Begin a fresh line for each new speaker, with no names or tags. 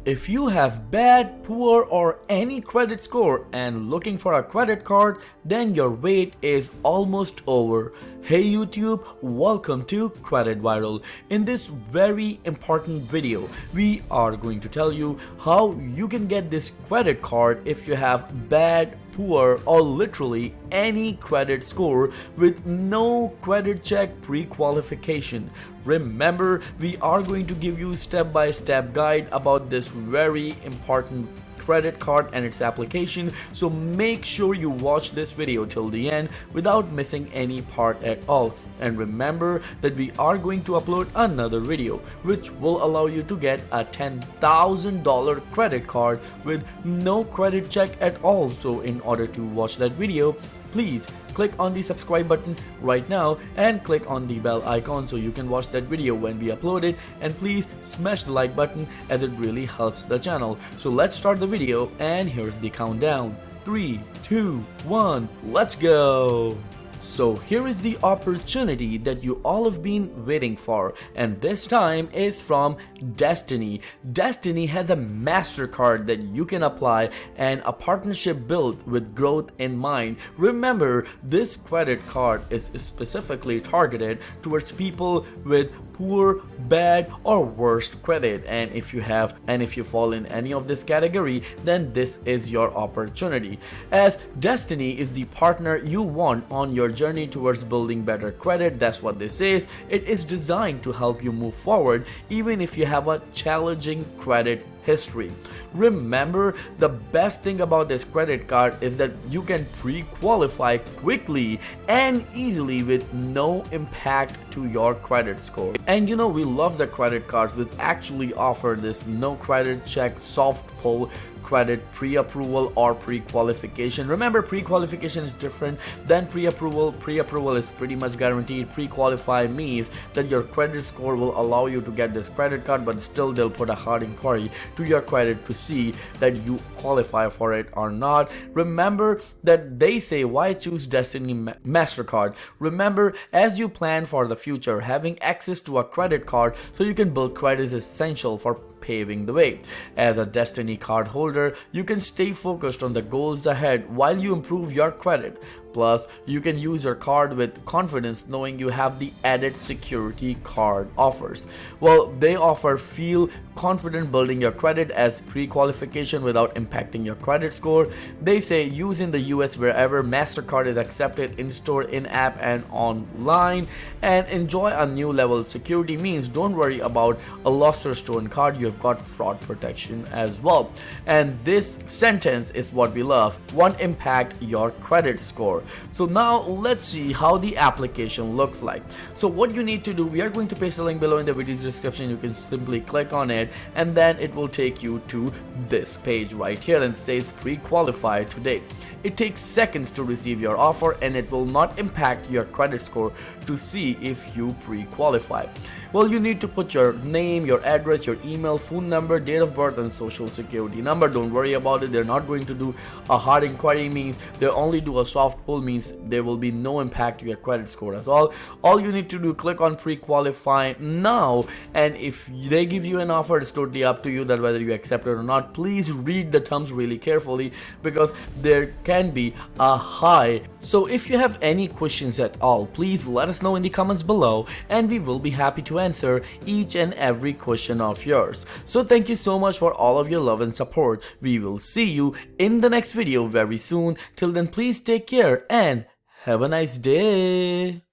If you have bad, poor or any credit score and looking for a credit card, then your wait is almost over. Hey YouTube, welcome to Credit Viral. In this very important video, we are going to tell you how you can get this credit card if you have bad, poor or literally any credit score with no credit check pre-qualification. Remember, we are going to give you step-by-step guide about this very important credit card and its application, so make sure you watch this video till the end without missing any part at all. And remember that we are going to upload another video which will allow you to get a $10,000 credit card with no credit check at all. So in order to watch that video, please click on the subscribe button right now and click on the bell icon so you can watch that video when we upload it, and please smash the like button as it really helps the channel. So let's start the video, and here's the countdown. 3, 2, 1, let's go! So here is the opportunity that you all have been waiting for, and this time is from Destiny. Destiny has a MasterCard that you can apply and a partnership built with growth in mind. Remember, this credit card is specifically targeted towards people with poor, bad or worst credit, and if you fall in any of this category, then this is your opportunity, as Destiny is the partner you want on your journey towards building better credit. That's what this is. It is designed to help you move forward even if you have a challenging credit history. Remember, the best thing about this credit card is that you can pre-qualify quickly and easily with no impact to your credit score. And you know, we love the credit cards which actually offer this no credit check, soft pull credit, pre-approval or pre-qualification. Remember, pre-qualification is different than pre-approval. Pre-approval is pretty much guaranteed. Pre-qualify means that your credit score will allow you to get this credit card, but still they'll put a hard inquiry to your credit to see that you qualify for it or not. Remember that they say, why choose Destiny MasterCard? Remember, as you plan for the future, having access to a credit card so you can build credit is essential for paving the way. As a Destiny card holder, you can stay focused on the goals ahead while you improve your credit. Plus, you can use your card with confidence knowing you have the added security card offers. Well, they offer feel confident building your credit as pre-qualification without impacting your credit score. They say use in the US wherever MasterCard is accepted in-store, in-app and online. And enjoy a new level of security means don't worry about a lost or stolen card, you have got fraud protection as well. And this sentence is what we love. Won't impact your credit score. So now let's see how the application looks like. So what you need to do, we are going to paste a link below in the video's description. You can simply click on it and then it will take you to this page right here and says pre-qualify today. It takes seconds to receive your offer and it will not impact your credit score to see if you pre-qualify. Well, you need to put your name, your address, your email, phone number, date of birth and social security number. Don't worry about it. They're not going to do a hard inquiry, means they only do a soft pull, means there will be no impact to your credit score as all. All you need to do, click on pre-qualify now, and if they give you an offer, it's totally up to you that whether you accept it or not. Please read the terms really carefully because there can be a high. So if you have any questions at all, please let us know in the comments below and we will be happy to answer each and every question of yours. So thank you so much for all of your love and support. We will see you in the next video very soon. Till then, please take care and have a nice day.